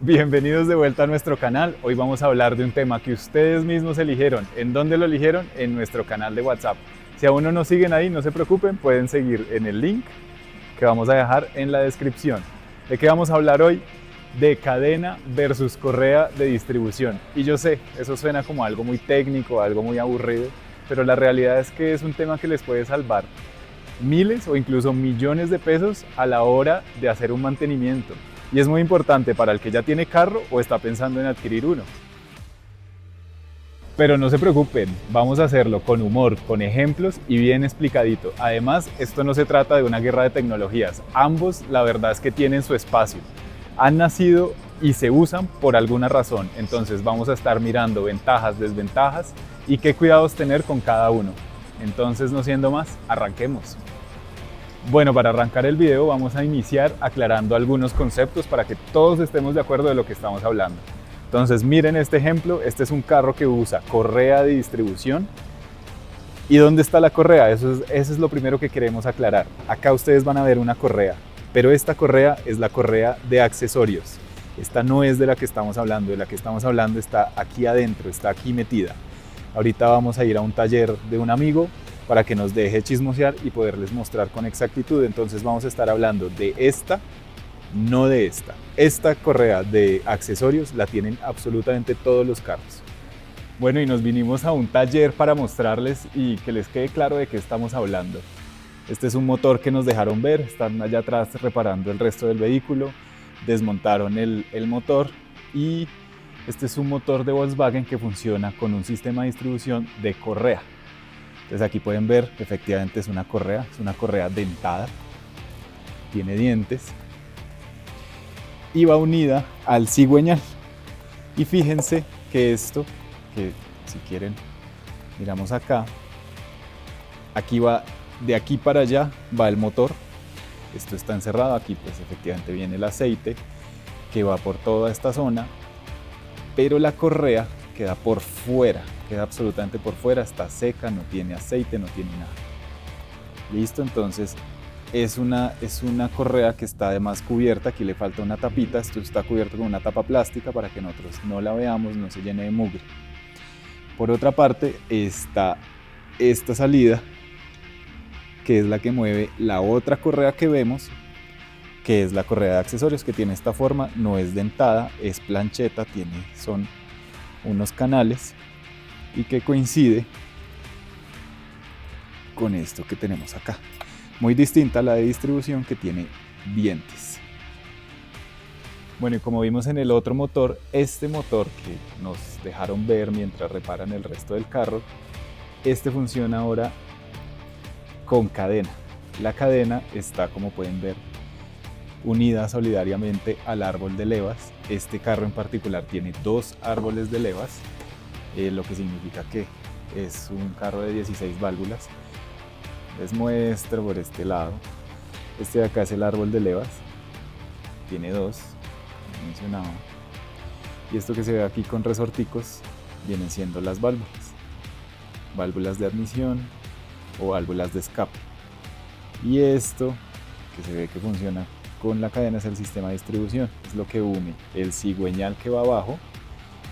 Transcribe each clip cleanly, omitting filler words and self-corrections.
Bienvenidos de vuelta a nuestro canal. Hoy vamos a hablar de un tema que ustedes mismos eligieron. ¿En dónde lo eligieron? En nuestro canal de WhatsApp. Si aún no nos siguen ahí, no se preocupen, pueden seguir en el link que vamos a dejar en la descripción. ¿De qué vamos a hablar hoy? De cadena versus correa de distribución. Y yo sé, eso suena como algo muy técnico, algo muy aburrido, pero la realidad es que es un tema que les puede salvar miles o incluso millones de pesos a la hora de hacer un mantenimiento. Y es muy importante para el que ya tiene carro o está pensando en adquirir uno. Pero no se preocupen, vamos a hacerlo con humor, con ejemplos y bien explicadito. Además, esto no se trata de una guerra de tecnologías. Ambos, la verdad es que tienen su espacio. Han nacido y se usan por alguna razón. Entonces vamos a estar mirando ventajas, desventajas y qué cuidados tener con cada uno. Entonces, no siendo más, arranquemos. Bueno, para arrancar el video vamos a iniciar aclarando algunos conceptos para que todos estemos de acuerdo de lo que estamos hablando. Entonces miren este ejemplo, este es un carro que usa correa de distribución. ¿Y dónde está la correa? Eso es lo primero que queremos aclarar. Acá ustedes van a ver una correa, pero esta correa es la correa de accesorios. Esta no es de la que estamos hablando, de la que estamos hablando está aquí adentro, está aquí metida. Ahorita vamos a ir a un taller de un amigo para que nos deje chismosear y poderles mostrar con exactitud. Entonces vamos a estar hablando de esta, no de esta. Esta correa de accesorios la tienen absolutamente todos los carros. Bueno, y nos vinimos a un taller para mostrarles y que les quede claro de qué estamos hablando. Este es un motor que nos dejaron ver, están allá atrás reparando el resto del vehículo, desmontaron el motor y este es un motor de Volkswagen que funciona con un sistema de distribución de correa. Entonces aquí pueden ver que efectivamente es una correa dentada, tiene dientes y va unida al cigüeñal. Y fíjense que esto, que si quieren miramos acá, aquí va, de aquí para allá va el motor, esto está encerrado, aquí pues efectivamente viene el aceite que va por toda esta zona, pero la correa queda por fuera, queda absolutamente por fuera, está seca, no tiene aceite, no tiene nada. Listo, entonces es una correa que está además cubierta, aquí le falta una tapita, esto está cubierto con una tapa plástica para que nosotros no la veamos, no se llene de mugre. Por otra parte está esta salida, que es la que mueve la otra correa que vemos, que es la correa de accesorios, que tiene esta forma, no es dentada, es plancheta, son unos canales y que coincide con esto que tenemos acá. Muy distinta a la de distribución que tiene dientes. Bueno, y como vimos en el otro motor, este motor que nos dejaron ver mientras reparan el resto del carro, este funciona ahora con cadena. La cadena está, como pueden ver, unida solidariamente al árbol de levas. Este carro en particular tiene dos árboles de levas, lo que significa que es un carro de 16 válvulas. Les muestro por este lado. Este de acá es el árbol de levas, tiene dos, como mencionaba. Y esto que se ve aquí con resorticos vienen siendo las válvulas de admisión o válvulas de escape. Y esto que se ve que funciona con la cadena es el sistema de distribución, es lo que une el cigüeñal que va abajo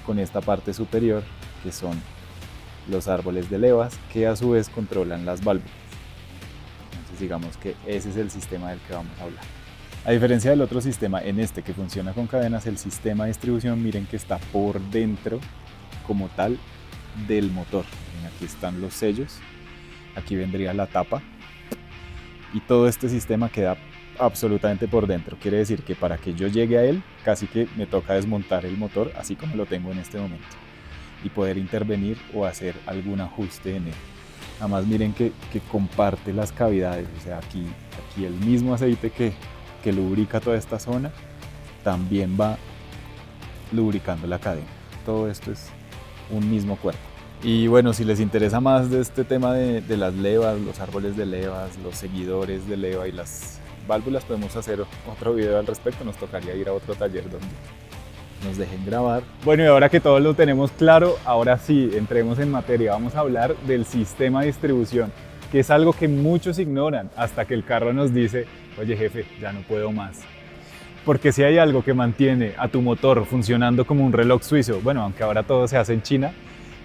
con esta parte superior que son los árboles de levas que a su vez controlan las válvulas. Entonces digamos que ese es el sistema del que vamos a hablar. A diferencia del otro sistema, en este que funciona con cadenas, el sistema de distribución miren que está por dentro como tal del motor. Miren, aquí están los sellos, aquí vendría la tapa y todo este sistema queda absolutamente por dentro. Quiere decir que para que yo llegue a él casi que me toca desmontar el motor así como lo tengo en este momento y poder intervenir o hacer algún ajuste en él. Además miren que comparte las cavidades, o sea aquí el mismo aceite que lubrica toda esta zona también va lubricando la cadena. Todo esto es un mismo cuerpo. Y bueno, si les interesa más de este tema de las levas, los árboles de levas, los seguidores de leva y las válvulas, podemos hacer otro video al respecto. Nos tocaría ir a otro taller donde nos dejen grabar. Bueno, y ahora que todo lo tenemos claro, ahora sí, entremos en materia. Vamos a hablar del sistema de distribución, que es algo que muchos ignoran hasta que el carro nos dice: oye jefe, ya no puedo más. Porque si hay algo que mantiene a tu motor funcionando como un reloj suizo, bueno, aunque ahora todo se hace en China,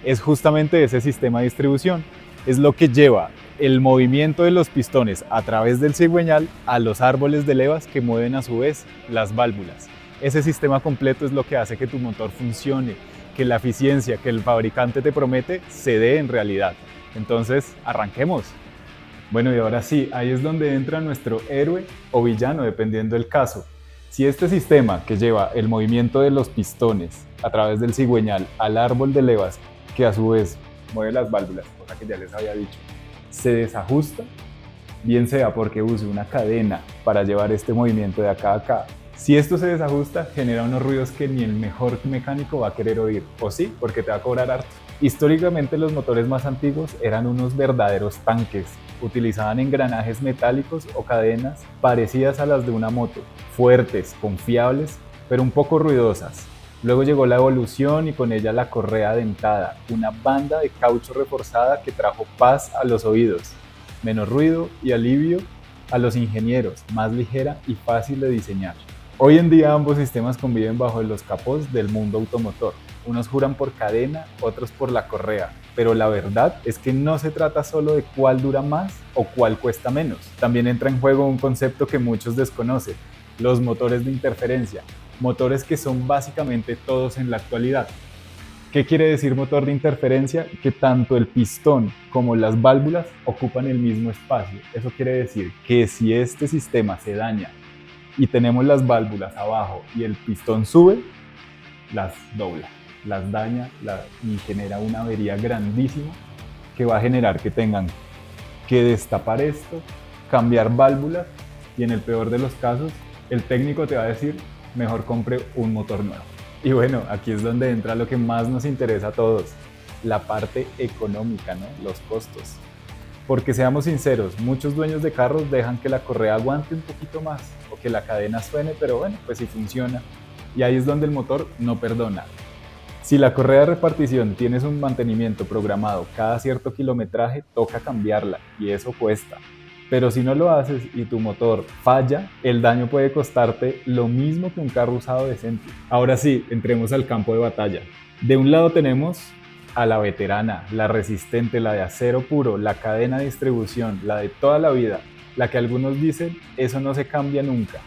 es justamente ese sistema de distribución. Es lo que lleva el movimiento de los pistones a través del cigüeñal a los árboles de levas que mueven a su vez las válvulas. Ese sistema completo es lo que hace que tu motor funcione, que la eficiencia que el fabricante te promete se dé en realidad. Entonces, arranquemos. Bueno, y ahora sí, ahí es donde entra nuestro héroe o villano, dependiendo del caso. Si este sistema que lleva el movimiento de los pistones a través del cigüeñal al árbol de levas, que a su vez mueve las válvulas, cosa que ya les había dicho, se desajusta, bien sea porque use una cadena para llevar este movimiento de acá a acá. Si esto se desajusta, genera unos ruidos que ni el mejor mecánico va a querer oír, o sí, porque te va a cobrar harto. Históricamente los motores más antiguos eran unos verdaderos tanques. Utilizaban engranajes metálicos o cadenas parecidas a las de una moto, fuertes, confiables, pero un poco ruidosas. Luego llegó la evolución y con ella la correa dentada, una banda de caucho reforzada que trajo paz a los oídos, menos ruido y alivio a los ingenieros, más ligera y fácil de diseñar. Hoy en día ambos sistemas conviven bajo los capós del mundo automotor. Unos juran por cadena, otros por la correa, pero la verdad es que no se trata solo de cuál dura más o cuál cuesta menos. También entra en juego un concepto que muchos desconocen: los motores de interferencia, motores que son básicamente todos en la actualidad. ¿Qué quiere decir motor de interferencia? Que tanto el pistón como las válvulas ocupan el mismo espacio. Eso quiere decir que si este sistema se daña y tenemos las válvulas abajo y el pistón sube, las dobla, las daña y genera una avería grandísima que va a generar que tengan que destapar esto, cambiar válvulas y en el peor de los casos el técnico te va a decir: mejor compre un motor nuevo. Y bueno, aquí es donde entra lo que más nos interesa a todos, la parte económica, ¿no? Los costos. Porque seamos sinceros, muchos dueños de carros dejan que la correa aguante un poquito más o que la cadena suene, pero bueno, pues sí funciona. Y ahí es donde el motor no perdona. Si la correa de repartición tienes un mantenimiento programado cada cierto kilometraje, toca cambiarla y eso cuesta. Pero si no lo haces y tu motor falla, el daño puede costarte lo mismo que un carro usado decente. Ahora sí, entremos al campo de batalla. De un lado tenemos a la veterana, la resistente, la de acero puro, la cadena de distribución, la de toda la vida, la que algunos dicen: eso no se cambia nunca,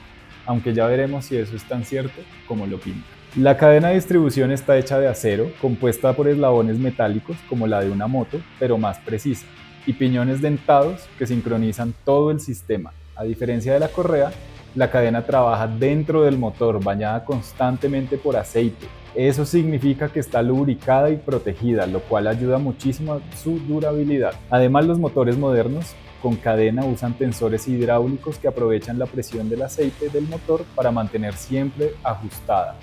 aunque ya veremos si eso es tan cierto como lo pinta. La cadena de distribución está hecha de acero, compuesta por eslabones metálicos como la de una moto, pero más precisa, y piñones dentados que sincronizan todo el sistema. A diferencia de la correa, la cadena trabaja dentro del motor, bañada constantemente por aceite. Eso significa que está lubricada y protegida, lo cual ayuda muchísimo a su durabilidad. Además, los motores modernos con cadena usan tensores hidráulicos que aprovechan la presión del aceite del motor para mantener siempre ajustada,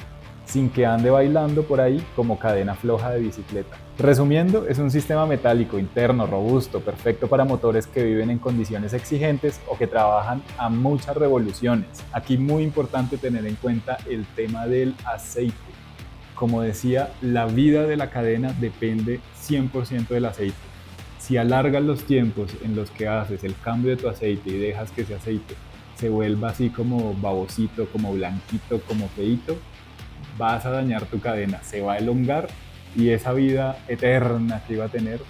sin que ande bailando por ahí como cadena floja de bicicleta. Resumiendo, es un sistema metálico interno, robusto, perfecto para motores que viven en condiciones exigentes o que trabajan a muchas revoluciones. Aquí muy importante tener en cuenta el tema del aceite. Como decía, la vida de la cadena depende 100% del aceite. Si alargas los tiempos en los que haces el cambio de tu aceite y dejas que ese aceite se vuelva así como babosito, como blanquito, como feito, vas a dañar tu cadena, se va a elongar y esa vida eterna que iba a tener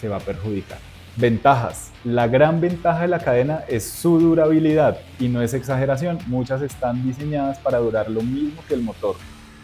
se va a perjudicar. Ventajas. La gran ventaja de la cadena es su durabilidad y no es exageración, muchas están diseñadas para durar lo mismo que el motor,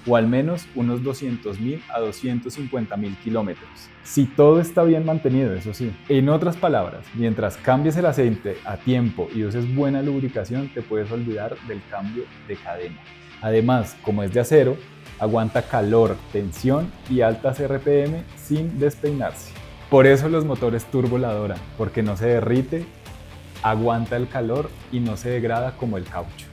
o al menos unos 200.000 a 250.000 kilómetros. Si todo está bien mantenido, eso sí. En otras palabras, mientras cambies el aceite a tiempo y uses buena lubricación, te puedes olvidar del cambio de cadena. Además, como es de acero, aguanta calor, tensión y altas RPM sin despeinarse. Por eso los motores turbo la adoran, porque no se derrite, aguanta el calor y no se degrada como el caucho.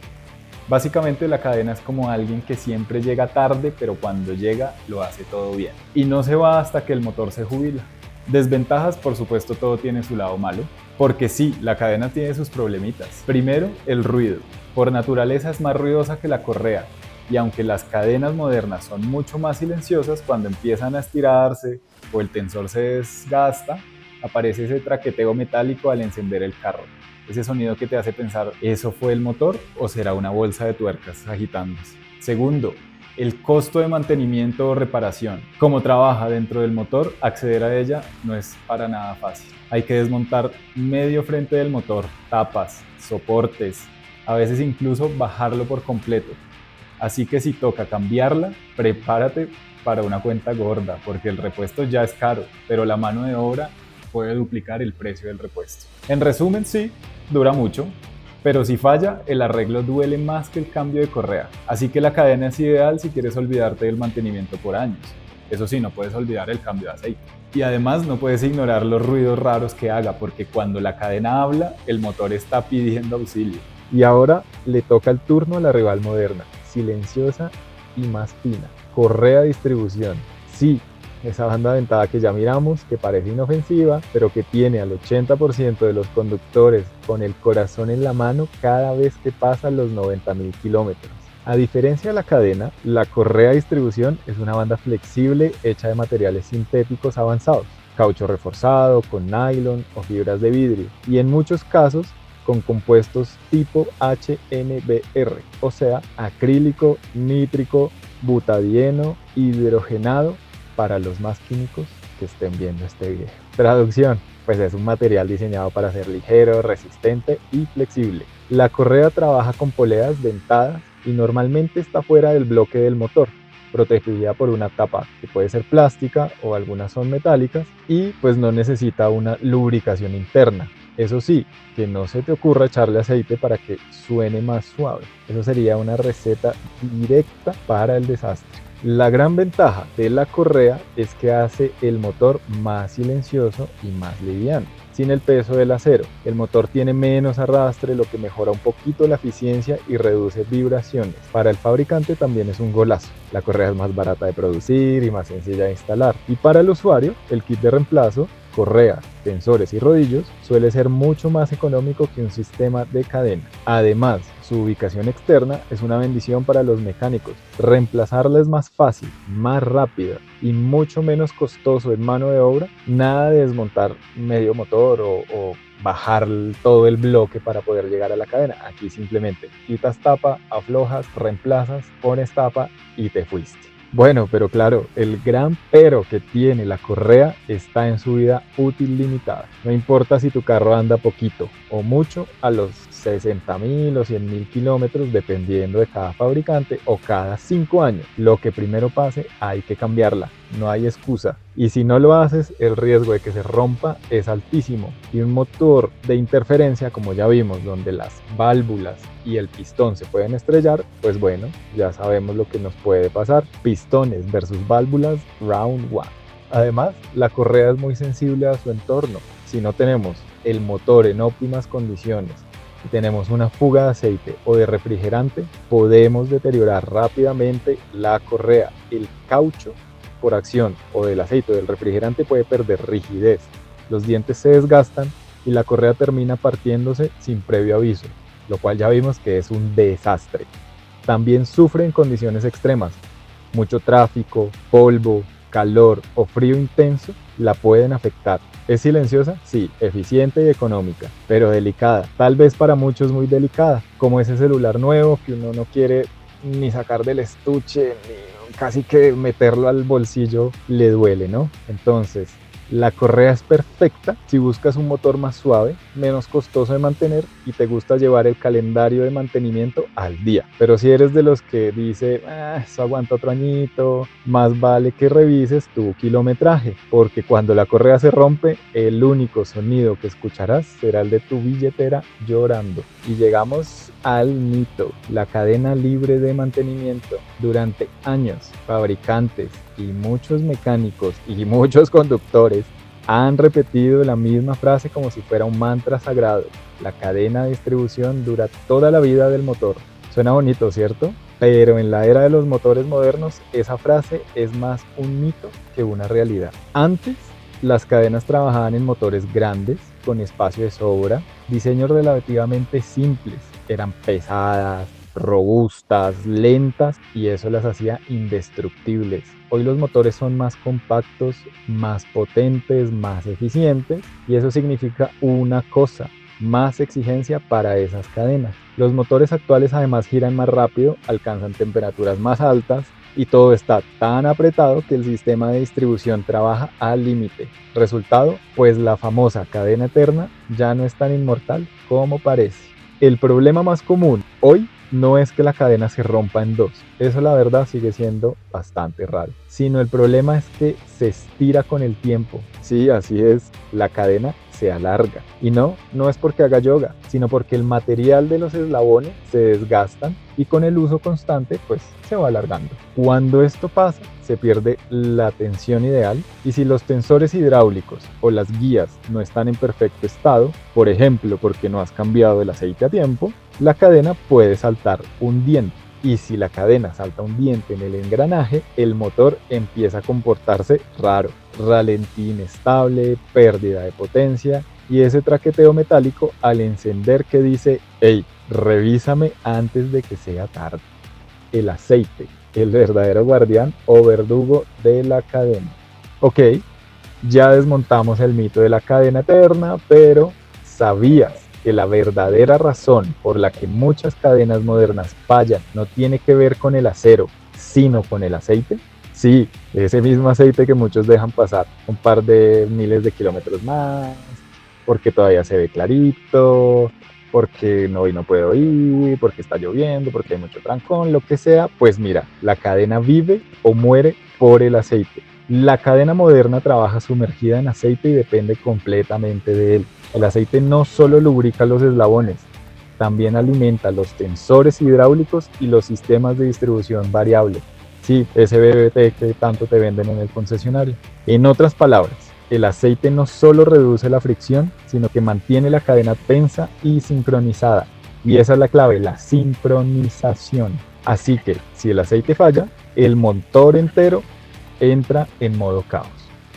Básicamente la cadena es como alguien que siempre llega tarde, pero cuando llega lo hace todo bien. Y no se va hasta que el motor se jubila. Desventajas, por supuesto, todo tiene su lado malo, porque sí, la cadena tiene sus problemitas. Primero, el ruido. Por naturaleza es más ruidosa que la correa, y aunque las cadenas modernas son mucho más silenciosas, cuando empiezan a estirarse o el tensor se desgasta, aparece ese traqueteo metálico al encender el carro. ese sonido que te hace pensar, ¿eso fue el motor o será una bolsa de tuercas agitándose? Segundo, el costo de mantenimiento o reparación. Como trabaja dentro del motor, acceder a ella no es para nada fácil. Hay que desmontar medio frente del motor, tapas, soportes, a veces incluso bajarlo por completo. Así que si toca cambiarla, prepárate para una cuenta gorda, porque el repuesto ya es caro, pero la mano de obra puede duplicar el precio del repuesto. En resumen, sí, dura mucho, pero si falla, el arreglo duele más que el cambio de correa. Así que la cadena es ideal si quieres olvidarte del mantenimiento por años. Eso sí, no puedes olvidar el cambio de aceite. Y además no puedes ignorar los ruidos raros que haga, porque cuando la cadena habla, el motor está pidiendo auxilio. Y ahora le toca el turno a la rival moderna, silenciosa y más fina. Correa de distribución. Sí, esa banda dentada que ya miramos, que parece inofensiva, pero que tiene al 80% de los conductores con el corazón en la mano cada vez que pasan los 90.000 kilómetros. A diferencia de la cadena, la correa de distribución es una banda flexible hecha de materiales sintéticos avanzados, caucho reforzado, con nylon o fibras de vidrio, y en muchos casos con compuestos tipo HNBR, o sea, acrílico, nítrico, butadieno, hidrogenado, para los más químicos que estén viendo este video. Traducción, pues es un material diseñado para ser ligero, resistente y flexible. La correa trabaja con poleas dentadas y normalmente está fuera del bloque del motor, protegida por una tapa que puede ser plástica o algunas son metálicas y pues no necesita una lubricación interna. Eso sí, que no se te ocurra echarle aceite para que suene más suave. Eso sería una receta directa para el desastre. La gran ventaja de la correa es que hace el motor más silencioso y más liviano, sin el peso del acero. El motor tiene menos arrastre, lo que mejora un poquito la eficiencia y reduce vibraciones. Para el fabricante también es un golazo. La correa es más barata de producir y más sencilla de instalar. Y para el usuario, el kit de reemplazo, correa, tensores y rodillos, suele ser mucho más económico que un sistema de cadena. Además, su ubicación externa es una bendición para los mecánicos. Reemplazarla es más fácil, más rápida y mucho menos costoso en mano de obra. Nada de desmontar medio motor o bajar todo el bloque para poder llegar a la cadena. Aquí simplemente quitas tapa, aflojas, reemplazas, pones tapa y te fuiste. Bueno, pero claro, el gran pero que tiene la correa está en su vida útil limitada. No importa si tu carro anda poquito o mucho, a los 60.000 o 100.000 kilómetros, dependiendo de cada fabricante, o cada 5 años. Lo que primero pase, hay que cambiarla. No hay excusa. Y si no lo haces, el riesgo de que se rompa es altísimo. Y un motor de interferencia, como ya vimos, donde las válvulas y el pistón se pueden estrellar, pues bueno, ya sabemos lo que nos puede pasar. Pistones versus válvulas, round one. Además, la correa es muy sensible a su entorno. Si no tenemos el motor en óptimas condiciones y tenemos una fuga de aceite o de refrigerante, podemos deteriorar rápidamente la correa. El caucho por acción o del aceite o del refrigerante puede perder rigidez, los dientes se desgastan y la correa termina partiéndose sin previo aviso, lo cual ya vimos que es un desastre. También sufre en condiciones extremas, mucho tráfico, polvo, calor o frío intenso la pueden afectar. ¿Es silenciosa? Sí, eficiente y económica, pero delicada, tal vez para muchos muy delicada, como ese celular nuevo que uno no quiere ni sacar del estuche, ni casi que meterlo al bolsillo le duele, ¿no? Entonces, la correa es perfecta si buscas un motor más suave, menos costoso de mantener y te gusta llevar el calendario de mantenimiento al día. Pero si eres de los que dice, eso aguanta otro añito, más vale que revises tu kilometraje, porque cuando la correa se rompe, el único sonido que escucharás será el de tu billetera llorando. Y llegamos al mito, la cadena libre de mantenimiento. Durante años, fabricantes y muchos mecánicos y muchos conductores han repetido la misma frase como si fuera un mantra sagrado. La cadena de distribución dura toda la vida del motor. Suena bonito, ¿cierto? Pero en la era de los motores modernos, esa frase es más un mito que una realidad. Antes, las cadenas trabajaban en motores grandes, con espacio de sobra, diseños relativamente simples. Eran pesadas, robustas, lentas y eso las hacía indestructibles. Hoy los motores son más compactos, más potentes, más eficientes y eso significa una cosa: más exigencia para esas cadenas. Los motores actuales además giran más rápido, alcanzan temperaturas más altas y todo está tan apretado que el sistema de distribución trabaja al límite. Resultado, pues la famosa cadena eterna ya no es tan inmortal como parece. El problema más común hoy no es que la cadena se rompa en dos, eso la verdad sigue siendo bastante raro, sino el problema es que se estira con el tiempo. Sí, así es, la cadena se alarga. Y no es porque haga yoga, sino porque el material de los eslabones se desgastan y con el uso constante pues se va alargando. Cuando esto pasa, se pierde la tensión ideal y si los tensores hidráulicos o las guías no están en perfecto estado, por ejemplo porque no has cambiado el aceite a tiempo, la cadena puede saltar un diente. Y si la cadena salta un diente en el engranaje, el motor empieza a comportarse raro, ralentí inestable, pérdida de potencia y ese traqueteo metálico al encender que dice: hey, revísame antes de que sea tarde. El aceite, el verdadero guardián o verdugo de la cadena. Ok, ya desmontamos el mito de la cadena eterna, pero ¿sabías que la verdadera razón por la que muchas cadenas modernas fallan no tiene que ver con el acero, sino con el aceite? Sí, ese mismo aceite que muchos dejan pasar un par de miles de kilómetros más, porque todavía se ve clarito, porque hoy no puedo ir, porque está lloviendo, porque hay mucho trancón, lo que sea. Pues mira, la cadena vive o muere por el aceite. La cadena moderna trabaja sumergida en aceite y depende completamente de él. El aceite no solo lubrica los eslabones, también alimenta los tensores hidráulicos y los sistemas de distribución variable. Sí, ese BBT que tanto te venden en el concesionario. En otras palabras, el aceite no solo reduce la fricción, sino que mantiene la cadena tensa y sincronizada. Y esa es la clave, la sincronización. Así que si el aceite falla, el motor entero entra en modo caos.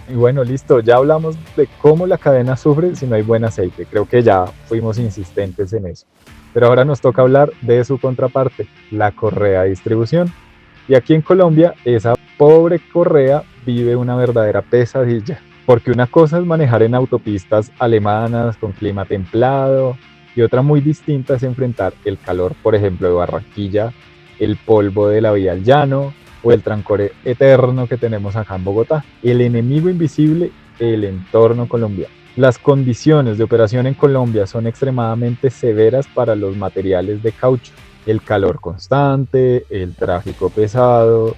Y bueno, listo, ya hablamos de cómo la cadena sufre si no hay buen aceite. Creo que ya fuimos insistentes en eso. Pero ahora nos toca hablar de su contraparte, la correa de distribución. Y aquí en Colombia, esa pobre correa vive una verdadera pesadilla. Porque una cosa es manejar en autopistas alemanas con clima templado y otra muy distinta es enfrentar el calor, por ejemplo, de Barranquilla, el polvo de la vía al llano o el trancor eterno que tenemos acá en Bogotá. El enemigo invisible, el entorno colombiano. Las condiciones de operación en Colombia son extremadamente severas para los materiales de caucho. El calor constante, el tráfico pesado,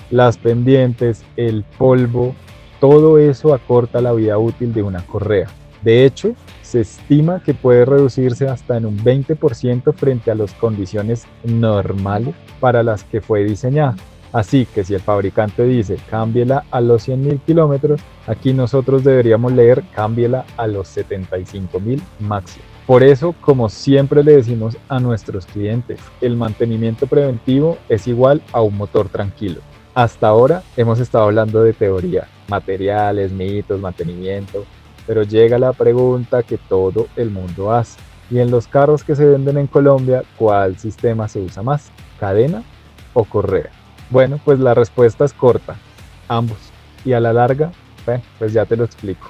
las pendientes, el polvo, todo eso acorta la vida útil de una correa. De hecho, se estima que puede reducirse hasta en un 20% frente a las condiciones normales para las que fue diseñada. Así que si el fabricante dice cámbiela a los 100.000 kilómetros, aquí nosotros deberíamos leer cámbiela a los 75.000 máximo. Por eso, como siempre le decimos a nuestros clientes, el mantenimiento preventivo es igual a un motor tranquilo. Hasta ahora hemos estado hablando de teoría, materiales, mitos, mantenimiento, pero llega la pregunta que todo el mundo hace. Y en los carros que se venden en Colombia, ¿cuál sistema se usa más? ¿Cadena o correa? Bueno, pues la respuesta es corta, ambos. Y a la larga, pues ya te lo explico.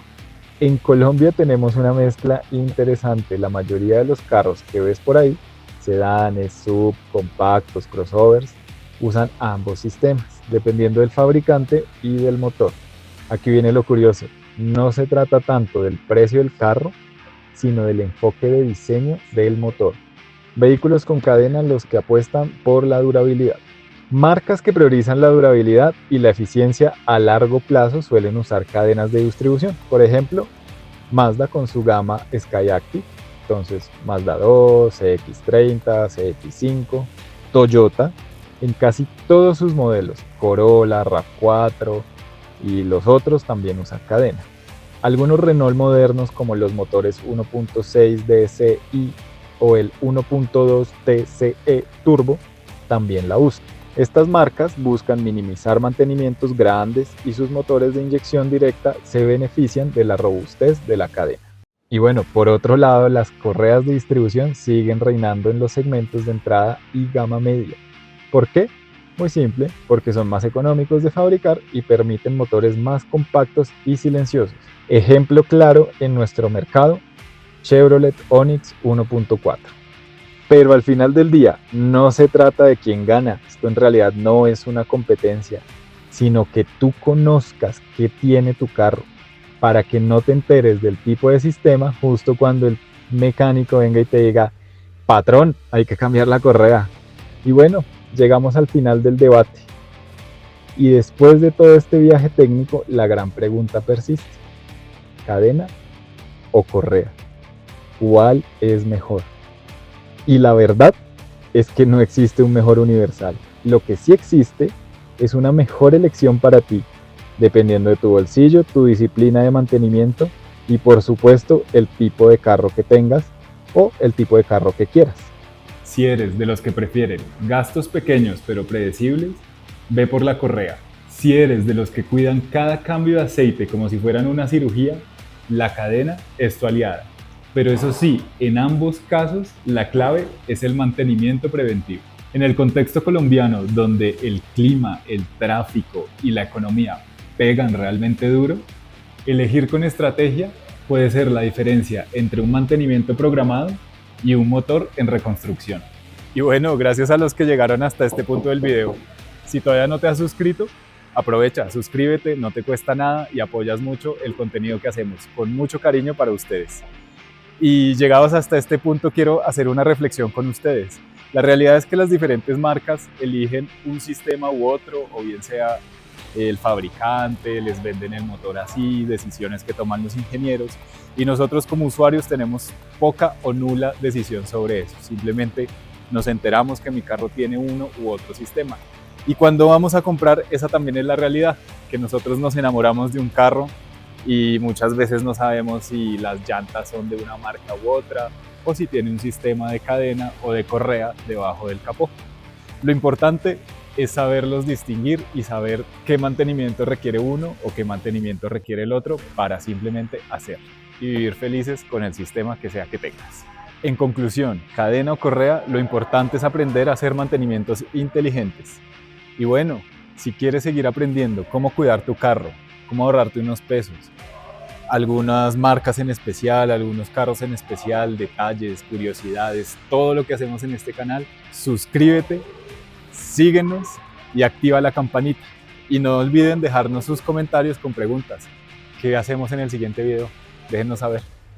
En Colombia tenemos una mezcla interesante. La mayoría de los carros que ves por ahí, sedanes, sub, compactos, crossovers, usan ambos sistemas, dependiendo del fabricante y del motor. Aquí viene lo curioso, no se trata tanto del precio del carro, sino del enfoque de diseño del motor. Vehículos con cadena los que apuestan por la durabilidad. Marcas que priorizan la durabilidad y la eficiencia a largo plazo suelen usar cadenas de distribución. Por ejemplo, Mazda con su gama Skyactiv, entonces Mazda 2, CX-30, CX-5, Toyota en casi todos sus modelos, Corolla, RAV4 y los otros también usan cadena. Algunos Renault modernos como los motores 1.6 DCi o el 1.2 TCE Turbo también la usan. Estas marcas buscan minimizar mantenimientos grandes y sus motores de inyección directa se benefician de la robustez de la cadena. Y bueno, por otro lado, las correas de distribución siguen reinando en los segmentos de entrada y gama media. ¿Por qué? Muy simple, porque son más económicos de fabricar y permiten motores más compactos y silenciosos. Ejemplo claro en nuestro mercado, Chevrolet Onix 1.4. Pero al final del día no se trata de quién gana, esto en realidad no es una competencia, sino que tú conozcas qué tiene tu carro para que no te enteres del tipo de sistema justo cuando el mecánico venga y te diga, patrón, hay que cambiar la correa. Y bueno, llegamos al final del debate. Y después de todo este viaje técnico, la gran pregunta persiste. ¿Cadena o correa? ¿Cuál es mejor? Y la verdad es que no existe un mejor universal. Lo que sí existe es una mejor elección para ti, dependiendo de tu bolsillo, tu disciplina de mantenimiento y por supuesto el tipo de carro que tengas o el tipo de carro que quieras. Si eres de los que prefieren gastos pequeños pero predecibles, ve por la correa. Si eres de los que cuidan cada cambio de aceite como si fueran una cirugía, la cadena es tu aliada. Pero eso sí, en ambos casos, la clave es el mantenimiento preventivo. En el contexto colombiano, donde el clima, el tráfico y la economía pegan realmente duro, elegir con estrategia puede ser la diferencia entre un mantenimiento programado y un motor en reconstrucción. Y bueno, gracias a los que llegaron hasta este punto del video. Si todavía no te has suscrito, aprovecha, suscríbete, no te cuesta nada y apoyas mucho el contenido que hacemos, con mucho cariño para ustedes. Y llegados hasta este punto quiero hacer una reflexión con ustedes. La realidad es que las diferentes marcas eligen un sistema u otro, o bien sea el fabricante, les venden el motor así, decisiones que toman los ingenieros, y nosotros como usuarios tenemos poca o nula decisión sobre eso. Simplemente nos enteramos que mi carro tiene uno u otro sistema. Y cuando vamos a comprar, esa también es la realidad, que nosotros nos enamoramos de un carro y muchas veces no sabemos si las llantas son de una marca u otra o si tiene un sistema de cadena o de correa debajo del capó. Lo importante es saberlos distinguir y saber qué mantenimiento requiere uno o qué mantenimiento requiere el otro para simplemente hacerlo y vivir felices con el sistema que sea que tengas. En conclusión, cadena o correa, lo importante es aprender a hacer mantenimientos inteligentes. Y bueno, si quieres seguir aprendiendo cómo cuidar tu carro, cómo ahorrarte unos pesos, algunas marcas en especial, algunos carros en especial, detalles, curiosidades, todo lo que hacemos en este canal, suscríbete, síguenos y activa la campanita. Y no olviden dejarnos sus comentarios con preguntas. ¿Qué hacemos en el siguiente video? Déjennos saber.